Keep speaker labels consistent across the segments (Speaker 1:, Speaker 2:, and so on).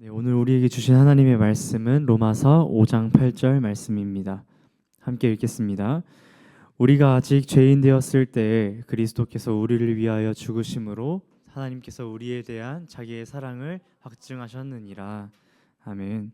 Speaker 1: 네, 오늘 우리에게 주신 하나님의 말씀은 로마서 5장 8절 말씀입니다. 함께 읽겠습니다. 우리가 아직 죄인 되었을 때에 그리스도께서 우리를 위하여 죽으심으로 하나님께서 우리에 대한 자기의 사랑을 확증하셨느니라. 아멘.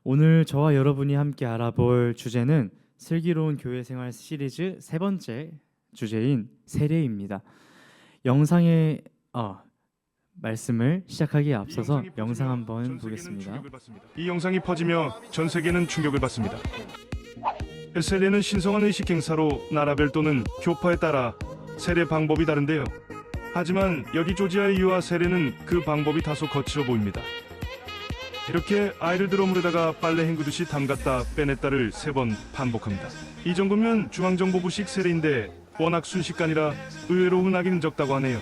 Speaker 1: 오늘 저와 여러분이 함께 알아볼 주제는 슬기로운 교회 생활 시리즈 세 번째 주제인 세례입니다. 영상의 말씀을 시작하기에 앞서서 영상 한번 보겠습니다.
Speaker 2: 이 영상이 퍼지며 전 세계는 충격을 받습니다. 세례는 신성한 의식 행사로 나라별 또는 교파에 따라 세례 방법이 다른데요. 하지만 여기 조지아의 유아 세례는 그 방법이 다소 거칠어 보입니다. 이렇게 아이를 들어 물에다가 빨래 헹구듯이 담갔다 빼냈다를 3번 반복합니다. 이 정도면 중앙정보부식 세례인데 워낙 순식간이라 의외로 은하기는 적다고 하네요.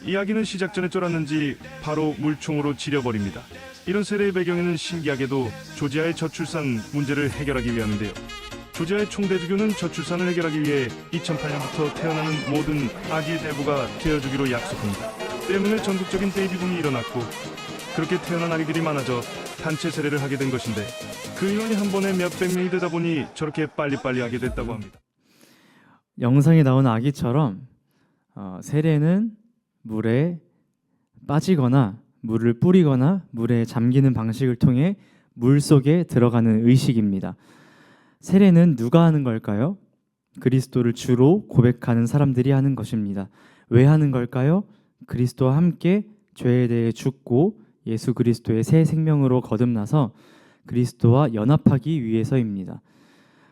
Speaker 2: 이야기는 시작 전에 쫄았는지 바로 물총으로 지려버립니다. 이런 세례의 배경에는 신기하게도 조지아의 저출산 문제를 해결하기 위함인데요. 조지아의 총대주교는 저출산을 해결하기 위해 2008년부터 태어나는 모든 아기의 대부가 되어주기로 약속합니다. 때문에 전국적인 베이비붐이 일어났고 그렇게 태어난 아기들이 많아져 단체 세례를 하게 된 것인데 그 인원이 한 번에 몇백 명이 되다 보니 저렇게 빨리빨리 하게 됐다고 합니다.
Speaker 1: 영상에 나온 아기처럼 세례는 물에 빠지거나 물을 뿌리거나 물에 잠기는 방식을 통해 물 속에 들어가는 의식입니다. 세례는 누가 하는 걸까요? 그리스도를 주로 고백하는 사람들이 하는 것입니다. 왜 하는 걸까요? 그리스도와 함께 죄에 대해 죽고 예수 그리스도의 새 생명으로 거듭나서 그리스도와 연합하기 위해서입니다.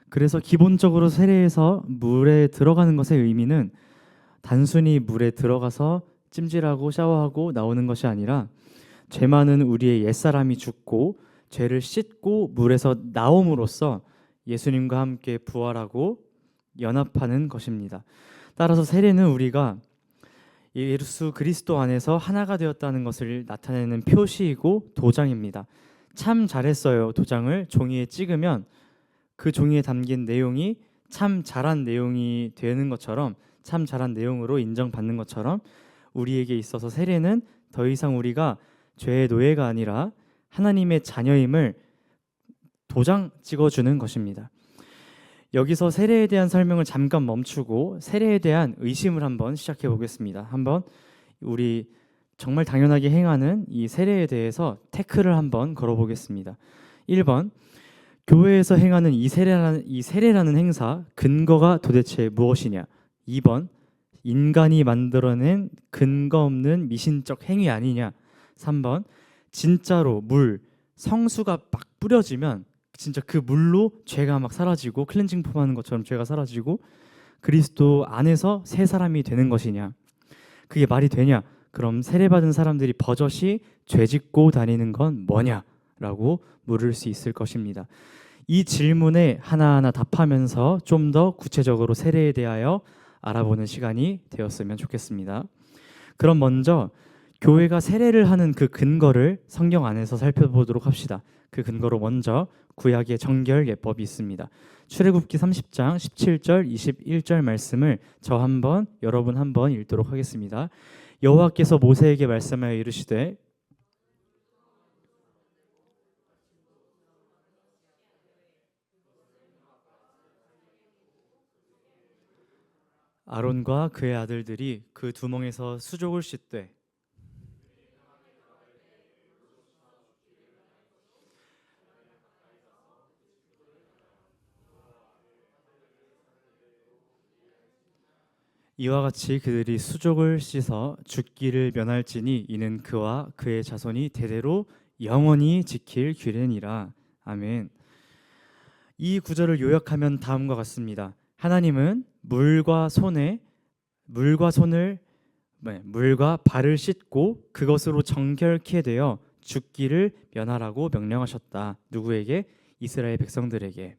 Speaker 1: 그래서 기본적으로 세례에서 물에 들어가는 것의 의미는 단순히 물에 들어가서 찜질하고 샤워하고 나오는 것이 아니라 죄 많은 우리의 옛사람이 죽고 죄를 씻고 물에서 나옴으로써 예수님과 함께 부활하고 연합하는 것입니다. 따라서 세례는 우리가 예수 그리스도 안에서 하나가 되었다는 것을 나타내는 표시이고 도장입니다. 참 잘했어요 도장을 종이에 찍으면 그 종이에 담긴 내용이 참 잘한 내용이 되는 것처럼, 참 잘한 내용으로 인정받는 것처럼 우리에게 있어서 세례는 더 이상 우리가 죄의 노예가 아니라 하나님의 자녀임을 도장 찍어주는 것입니다. 여기서 세례에 대한 설명을 잠깐 멈추고 세례에 대한 의심을 한번 시작해 보겠습니다. 한번 우리 정말 당연하게 행하는 이 세례에 대해서 태클을 한번 걸어보겠습니다. 1번, 교회에서 행하는 이 세례라는 행사 근거가 도대체 무엇이냐? 2번, 인간이 만들어낸 근거 없는 미신적 행위 아니냐? 3번, 진짜로 성수가 막 뿌려지면 진짜 그 물로 죄가 막 사라지고 클렌징 폼 하는 것처럼 죄가 사라지고 그리스도 안에서 새 사람이 되는 것이냐? 그게 말이 되냐? 그럼 세례받은 사람들이 버젓이 죄 짓고 다니는 건 뭐냐? 라고 물을 수 있을 것입니다. 이 질문에 하나하나 답하면서 좀 더 구체적으로 세례에 대하여 알아보는 시간이 되었으면 좋겠습니다. 그럼 먼저 교회가 세례를 하는 그 근거를 성경 안에서 살펴보도록 합시다. 그 근거로 먼저 구약의 정결 예법이 있습니다. 출애굽기 30장 17절 21절 말씀을 여러분 한번 읽도록 하겠습니다. 여호와께서 모세에게 말씀하여 이르시되 아론과 그의 아들들이 그 두멍에서 수족을 씻되 이와 같이 그들이 수족을 씻어 죽기를 면할지니 이는 그와 그의 자손이 대대로 영원히 지킬 규례니라. 아멘. 이 구절을 요약하면 다음과 같습니다. 하나님은 물과 발을 씻고 그것으로 정결케 되어 죽기를 면하라고 명령하셨다. 누구에게? 이스라엘 백성들에게.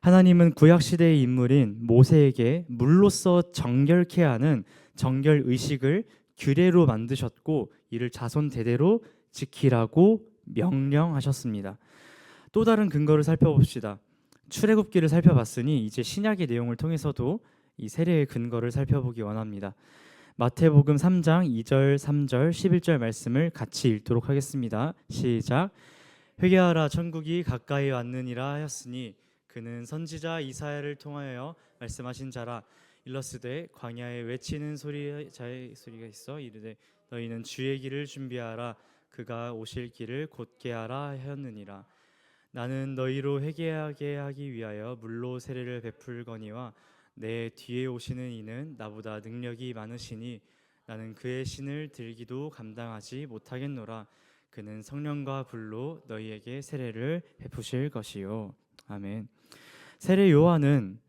Speaker 1: 하나님은 구약 시대의 인물인 모세에게 물로써 정결케 하는 정결 의식을 규례로 만드셨고 이를 자손 대대로 지키라고 명령하셨습니다. 또 다른 근거를 살펴봅시다. 출애굽기를 살펴봤으니 이제 신약의 내용을 통해서도 이 세례의 근거를 살펴보기 원합니다. 마태복음 3장 2절, 3절, 11절 말씀을 같이 읽도록 하겠습니다. 시작. 회개하라, 천국이 가까이 왔느니라 하였으니 그는 선지자 이사야를 통하여 말씀하신 자라. 일러스되 광야에 외치는 자의 소리가 있어 이르되 너희는 주의 길을 준비하라, 그가 오실 길을 곧게 하라 하였느니라. 나는 너희로 회개하게 하기 위하여 물로 세례를 베풀거니와 내 뒤에 오시는 이는 나보다 능력이 많으시니 나는 그의 신을 들기도 감당하지 못하겠노라. 그는 성령과 불로 너희에게 세례를 베푸실 것이요. 아멘. 세례 요한은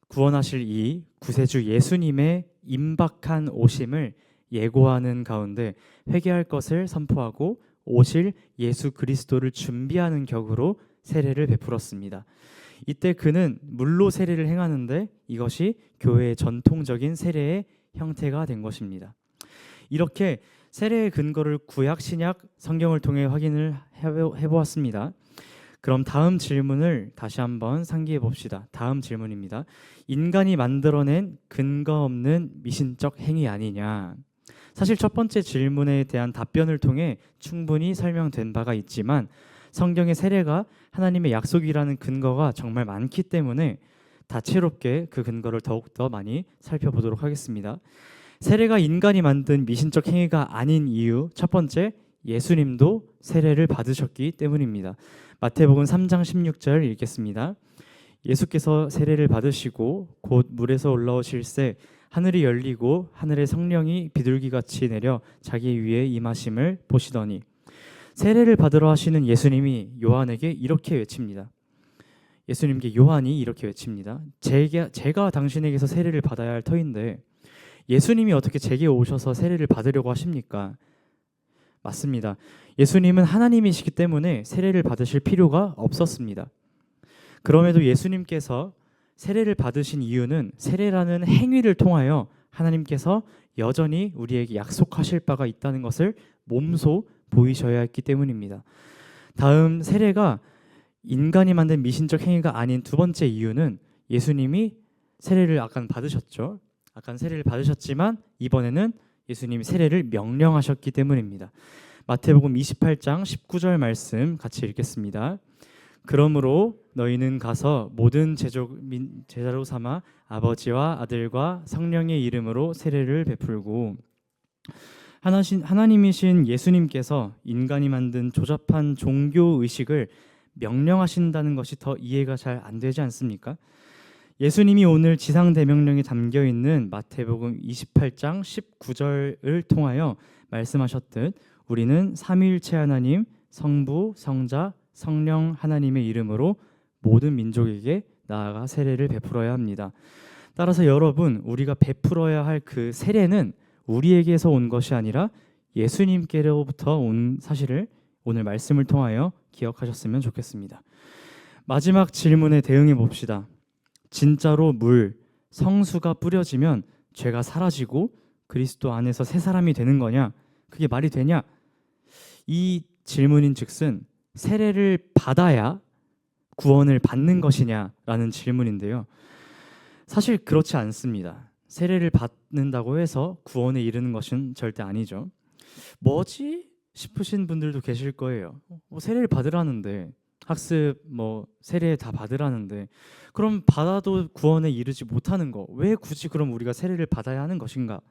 Speaker 1: 구원하실 이 구세주 예수님의 임박한 오심을 예고하는 가운데 회개할 것을 선포하고 오실 예수 그리스도를 준비하는 격으로 세례를 베풀었습니다. 이때 그는 물로 세례를 행하는데 이것이 교회의 전통적인 세례의 형태가 된 것입니다. 이렇게 세례의 근거를 구약, 신약, 성경을 통해 확인을 해보았습니다. 그럼 다음 질문을 다시 한번 상기해 봅시다. 다음 질문입니다. 인간이 만들어낸 근거 없는 미신적 행위 아니냐? 사실 첫 번째 질문에 대한 답변을 통해 충분히 설명된 바가 있지만 성경의 세례가 하나님의 약속이라는 근거가 정말 많기 때문에 다채롭게 그 근거를 더욱더 많이 살펴보도록 하겠습니다. 세례가 인간이 만든 미신적 행위가 아닌 이유, 첫 번째, 예수님도 세례를 받으셨기 때문입니다. 마태복음 3장 16절 읽겠습니다. 예수께서 세례를 받으시고 곧 물에서 올라오실새 하늘이 열리고 하늘의 성령이 비둘기같이 내려 자기 위에 임하심을 보시더니. 세례를 받으러 하시는 예수님이 요한에게 이렇게 외칩니다. 예수님께 요한이 이렇게 외칩니다. 제가 당신에게서 세례를 받아야 할 터인데 예수님이 어떻게 제게 오셔서 세례를 받으려고 하십니까? 맞습니다. 예수님은 하나님이시기 때문에 세례를 받으실 필요가 없었습니다. 그럼에도 예수님께서 세례를 받으신 이유는 세례라는 행위를 통하여 하나님께서 여전히 우리에게 약속하실 바가 있다는 것을 몸소 보이셔야 했기 때문입니다. 다음, 세례가 인간이 만든 미신적 행위가 아닌 두 번째 이유는 예수님이 세례를 아까 받으셨죠. 아까 세례를 받으셨지만 이번에는 예수님이 세례를 명령하셨기 때문입니다. 마태복음 28장 19절 말씀 같이 읽겠습니다. 그러므로 너희는 가서 모든 제자로 삼아 아버지와 아들과 성령의 이름으로 세례를 베풀고. 하나님이신 예수님께서 인간이 만든 조잡한 종교 의식을 명령하신다는 것이 더 이해가 잘 안 되지 않습니까? 예수님이 오늘 지상대명령에 담겨 있는 마태복음 28장 19절을 통하여 말씀하셨듯 우리는 삼위일체 하나님, 성부, 성자, 성령 하나님의 이름으로 모든 민족에게 나아가 세례를 베풀어야 합니다. 따라서 여러분, 우리가 베풀어야 할 그 세례는 우리에게서 온 것이 아니라 예수님께로부터 온 사실을 오늘 말씀을 통하여 기억하셨으면 좋겠습니다. 마지막 질문에 대응해 봅시다. 진짜로 물, 성수가 뿌려지면 죄가 사라지고 그리스도 안에서 새 사람이 되는 거냐? 그게 말이 되냐? 이 질문인 즉슨 세례를 받아야 구원을 받는 것이냐라는 질문인데요. 사실 그렇지 않습니다. 세례를 받는다고 해서 구원에 이르는 것은 절대 아니죠. 뭐지? 싶으신 분들도 계실 거예요. 세례를 받으라는데, 학습 세례 다 받으라는데, 그럼 받아도 구원에 이르지 못하는 거, 왜 굳이 그럼 우리가 세례를 받아야 하는 것인가?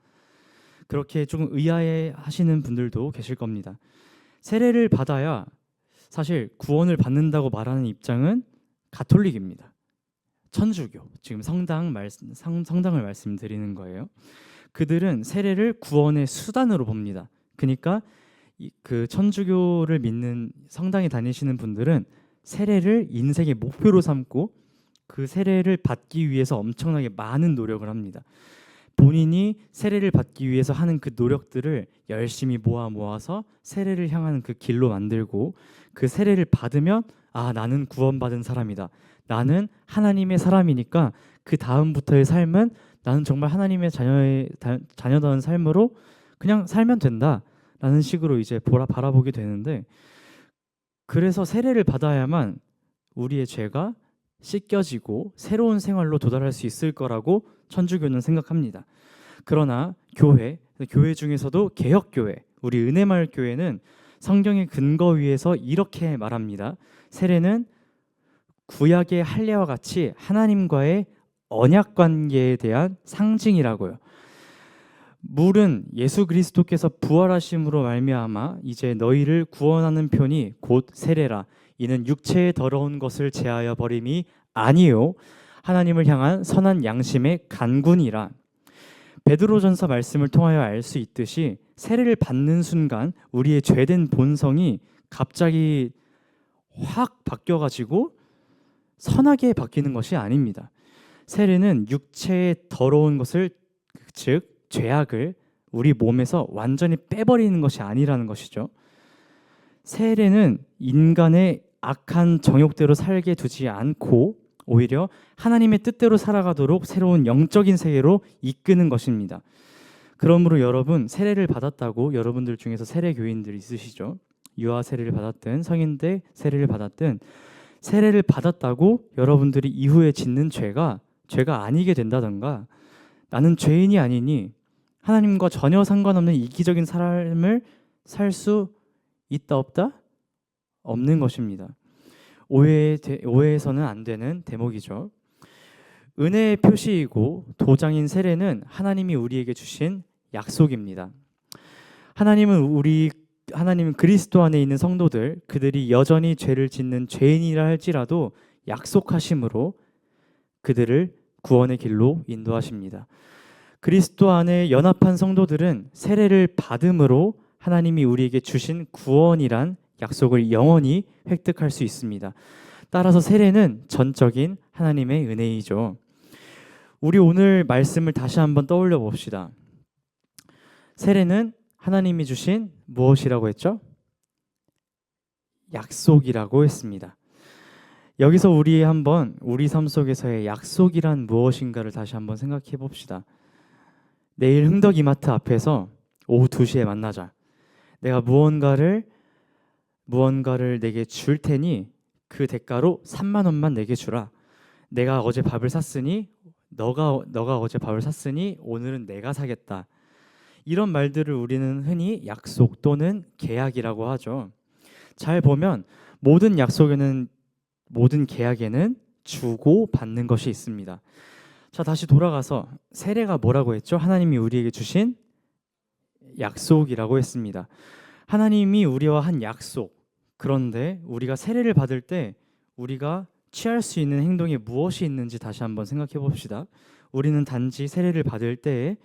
Speaker 1: 그렇게 조금 의아해 하시는 분들도 계실 겁니다. 세례를 받아야 사실 구원을 받는다고 말하는 입장은 가톨릭입니다. 천주교, 지금 성당을 말씀드리는 거예요. 그들은 세례를 구원의 수단으로 봅니다. 그러니까 그 천주교를 믿는 성당에 다니시는 분들은 세례를 인생의 목표로 삼고 그 세례를 받기 위해서 엄청나게 많은 노력을 합니다. 본인이 세례를 받기 위해서 하는 그 노력들을 열심히 모아서 세례를 향하는 그 길로 만들고, 그 세례를 받으면 나는 구원받은 사람이다, 나는 하나님의 사람이니까 그 다음부터의 삶은 나는 정말 하나님의 자녀다운 삶으로 그냥 살면 된다라는 식으로 이제 바라보게 되는데, 그래서 세례를 받아야만 우리의 죄가 씻겨지고 새로운 생활로 도달할 수 있을 거라고 천주교는 생각합니다. 그러나 교회 중에서도 개혁교회, 우리 은혜마을 교회는 성경의 근거 위에서 이렇게 말합니다. 세례는 구약의 할례와 같이 하나님과의 언약 관계에 대한 상징이라고요. 물은 예수 그리스도께서 부활하심으로 말미암아 이제 너희를 구원하는 편이 곧 세례라. 이는 육체의 더러운 것을 제하여 버림이 아니요 하나님을 향한 선한 양심의 간군이라. 베드로전서 말씀을 통하여 알 수 있듯이 세례를 받는 순간 우리의 죄된 본성이 갑자기 확 바뀌어가지고 선하게 바뀌는 것이 아닙니다. 세례는 육체의 더러운 것을, 즉 죄악을 우리 몸에서 완전히 빼버리는 것이 아니라는 것이죠. 세례는 인간의 악한 정욕대로 살게 두지 않고 오히려 하나님의 뜻대로 살아가도록 새로운 영적인 세계로 이끄는 것입니다. 그러므로 여러분, 세례를 받았다고, 여러분들 중에서 세례 교인들 있으시죠? 유아 세례를 받았든 성인 때 세례를 받았든, 세례를 받았다고 여러분들이 이후에 짓는 죄가 아니게 된다던가, 나는 죄인이 아니니 하나님과 전혀 상관없는 이기적인 삶을 살 수 있다 없다? 없는 것입니다. 오해해서는 안 되는 대목이죠. 은혜의 표시이고 도장인 세례는 하나님이 우리에게 주신 약속입니다. 하나님은 그리스도 안에 있는 성도들, 그들이 여전히 죄를 짓는 죄인이라 할지라도 약속하심으로 그들을 구원의 길로 인도하십니다. 그리스도 안에 연합한 성도들은 세례를 받음으로 하나님이 우리에게 주신 구원이란 약속을 영원히 획득할 수 있습니다. 따라서 세례는 전적인 하나님의 은혜이죠. 우리 오늘 말씀을 다시 한번 떠올려 봅시다. 세례는 하나님이 주신 무엇이라고 했죠? 약속이라고 했습니다. 여기서 우리 삶 속에서의 약속이란 무엇인가를 다시 한번 생각해 봅시다. 내일 흥덕이마트 앞에서 오후 2시에 만나자. 내가 무언가를 내게 줄 테니 그 대가로 3만 원만 내게 주라. 내가 어제 밥을 샀으니 너가 어제 밥을 샀으니 오늘은 내가 사겠다. 이런 말들을 우리는 흔히 약속 또는 계약이라고 하죠. 잘 보면 모든 계약에는 주고 받는 것이 있습니다. 자, 다시 돌아가서 세례가 뭐라고 했죠? 하나님이 우리에게 주신 약속이라고 했습니다. 하나님이 우리와 한 약속. 그런데 우리가 세례를 받을 때 우리가 취할 수 있는 행동에 무엇이 있는지 다시 한번 생각해 봅시다. 우리는 단지 세례를 받을 때에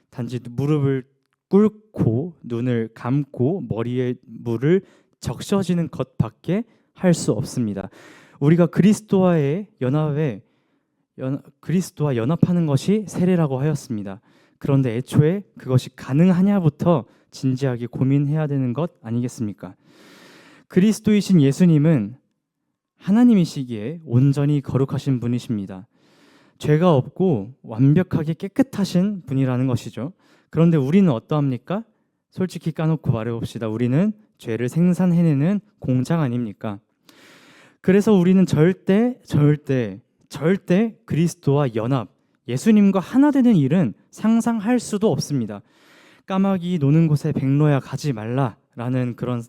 Speaker 1: 단지 무릎을 꿇고 눈을 감고 머리에 물을 적셔지는 것밖에 할 수 없습니다. 우리가 그리스도와 연합하는 것이 세례라고 하였습니다. 그런데 애초에 그것이 가능하냐부터 진지하게 고민해야 되는 것 아니겠습니까? 그리스도이신 예수님은 하나님이시기에 온전히 거룩하신 분이십니다. 죄가 없고 완벽하게 깨끗하신 분이라는 것이죠. 그런데 우리는 어떠합니까? 솔직히 까놓고 말해봅시다. 우리는 죄를 생산해내는 공장 아닙니까? 그래서 우리는 절대 그리스도와 연합, 예수님과 하나 되는 일은 상상할 수도 없습니다. 까마귀 노는 곳에 백로야 가지 말라라는 그런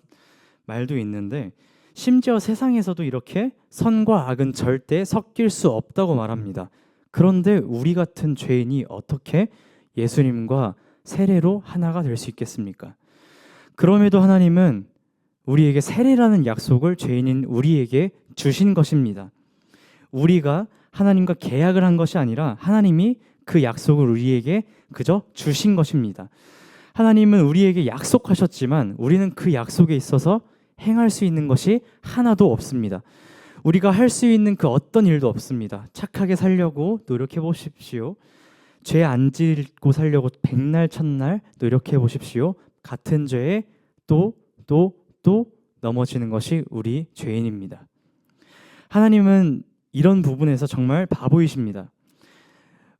Speaker 1: 말도 있는데, 심지어 세상에서도 이렇게 선과 악은 절대 섞일 수 없다고 말합니다. 그런데 우리 같은 죄인이 어떻게 예수님과 세례로 하나가 될 수 있겠습니까? 그럼에도 하나님은 우리에게 세례라는 약속을 죄인인 우리에게 주신 것입니다. 우리가 하나님과 계약을 한 것이 아니라 하나님이 그 약속을 우리에게 그저 주신 것입니다. 하나님은 우리에게 약속하셨지만 우리는 그 약속에 있어서 행할 수 있는 것이 하나도 없습니다. 우리가 할 수 있는 그 어떤 일도 없습니다. 착하게 살려고 노력해 보십시오. 죄 안 짓고 살려고 백날 천날 노력해 보십시오. 같은 죄에 또 넘어지는 것이 우리 죄인입니다. 하나님은 이런 부분에서 정말 바보이십니다.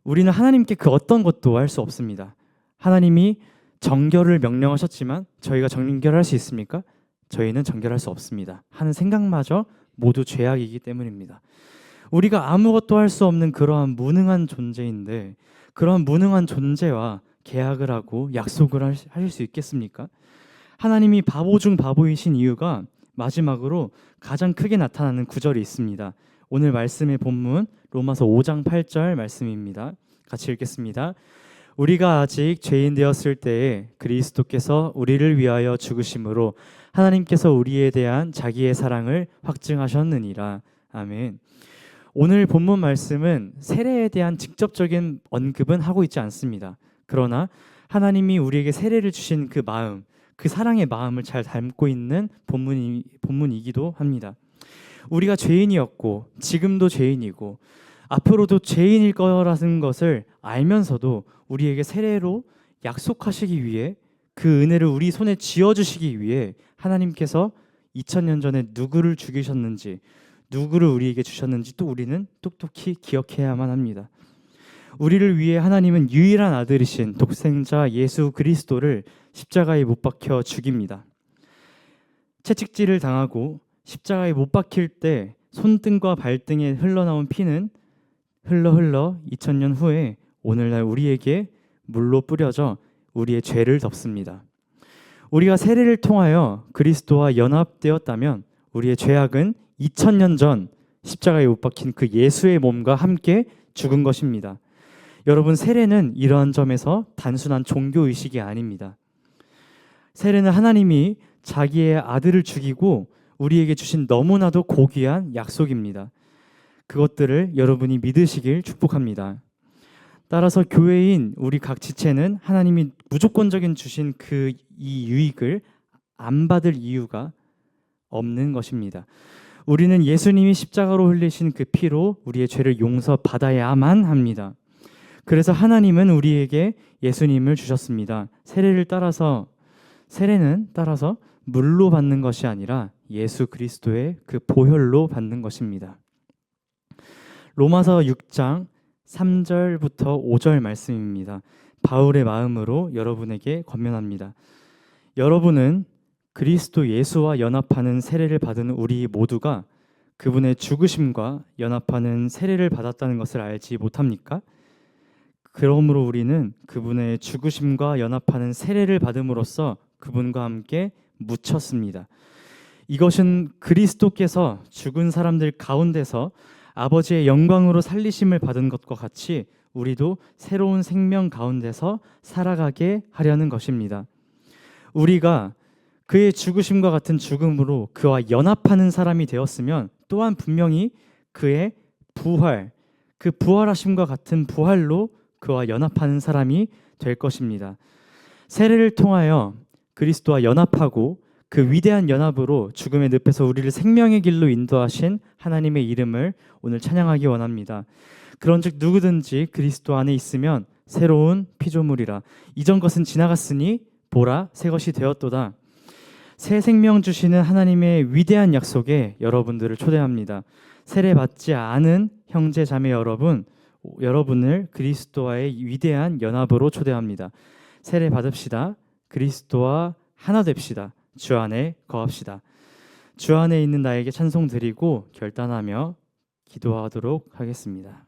Speaker 1: 우리는 하나님께 그 어떤 것도 할 수 없습니다. 하나님이 정결을 명령하셨지만 저희가 정결할 수 있습니까? 저희는 정결할 수 없습니다. 하는 생각마저 모두 죄악이기 때문입니다. 우리가 아무것도 할 수 없는 그러한 무능한 존재인데, 그러한 무능한 존재와 계약을 하고 약속을 하실 수 있겠습니까? 하나님이 바보 중 바보이신 이유가 마지막으로 가장 크게 나타나는 구절이 있습니다. 오늘 말씀의 본문 로마서 5장 8절 말씀입니다. 같이 읽겠습니다. 우리가 아직 죄인 되었을 때에 그리스도께서 우리를 위하여 죽으심으로 하나님께서 우리에 대한 자기의 사랑을 확증하셨느니라. 아멘. 오늘 본문 말씀은 세례에 대한 직접적인 언급은 하고 있지 않습니다. 그러나 하나님이 우리에게 세례를 주신 그 마음, 그 사랑의 마음을 잘 담고 있는 본문이기도 합니다. 우리가 죄인이었고 지금도 죄인이고 앞으로도 죄인일 거라는 것을 알면서도 우리에게 세례로 약속하시기 위해 그 은혜를 우리 손에 쥐어주시기 위해 하나님께서 2000년 전에 누구를 죽이셨는지, 누구를 우리에게 주셨는지 또 우리는 똑똑히 기억해야만 합니다. 우리를 위해 하나님은 유일한 아들이신 독생자 예수 그리스도를 십자가에 못 박혀 죽입니다. 채찍질을 당하고 십자가에 못 박힐 때 손등과 발등에 흘러나온 피는 흘러 2000년 후에 오늘날 우리에게 물로 뿌려져 우리의 죄를 덮습니다. 우리가 세례를 통하여 그리스도와 연합되었다면 우리의 죄악은 2000년 전 십자가에 못 박힌 그 예수의 몸과 함께 죽은 것입니다. 여러분, 세례는 이러한 점에서 단순한 종교의식이 아닙니다. 세례는 하나님이 자기의 아들을 죽이고 우리에게 주신 너무나도 고귀한 약속입니다. 그것들을 여러분이 믿으시길 축복합니다. 따라서 교회인 우리 각 지체는 하나님이 무조건적인 주신 이 유익을 안 받을 이유가 없는 것입니다. 우리는 예수님이 십자가로 흘리신 그 피로 우리의 죄를 용서받아야만 합니다. 그래서 하나님은 우리에게 예수님을 주셨습니다. 세례는 따라서 물로 받는 것이 아니라 예수 그리스도의 그 보혈로 받는 것입니다. 로마서 6장 3절부터 5절 말씀입니다. 바울의 마음으로 여러분에게 권면합니다. 여러분은 그리스도 예수와 연합하는 세례를 받은 우리 모두가 그분의 죽으심과 연합하는 세례를 받았다는 것을 알지 못합니까? 그러므로 우리는 그분의 죽으심과 연합하는 세례를 받음으로써 그분과 함께 묻혔습니다. 이것은 그리스도께서 죽은 사람들 가운데서 아버지의 영광으로 살리심을 받은 것과 같이 우리도 새로운 생명 가운데서 살아가게 하려는 것입니다. 우리가 그의 죽으심과 같은 죽음으로 그와 연합하는 사람이 되었으면 또한 분명히 그의 부활, 그 부활하심과 같은 부활로 그와 연합하는 사람이 될 것입니다. 세례를 통하여 그리스도와 연합하고 그 위대한 연합으로 죽음의 늪에서 우리를 생명의 길로 인도하신 하나님의 이름을 오늘 찬양하기 원합니다. 그런즉 누구든지 그리스도 안에 있으면 새로운 피조물이라. 이전 것은 지나갔으니 보라 새 것이 되었도다. 새 생명 주시는 하나님의 위대한 약속에 여러분들을 초대합니다. 세례 받지 않은 형제 자매 여러분을 그리스도와의 위대한 연합으로 초대합니다. 세례 받읍시다. 그리스도와 하나 됩시다. 주 안에 거합시다. 주 안에 있는 나에게 찬송 드리고 결단하며 기도하도록 하겠습니다.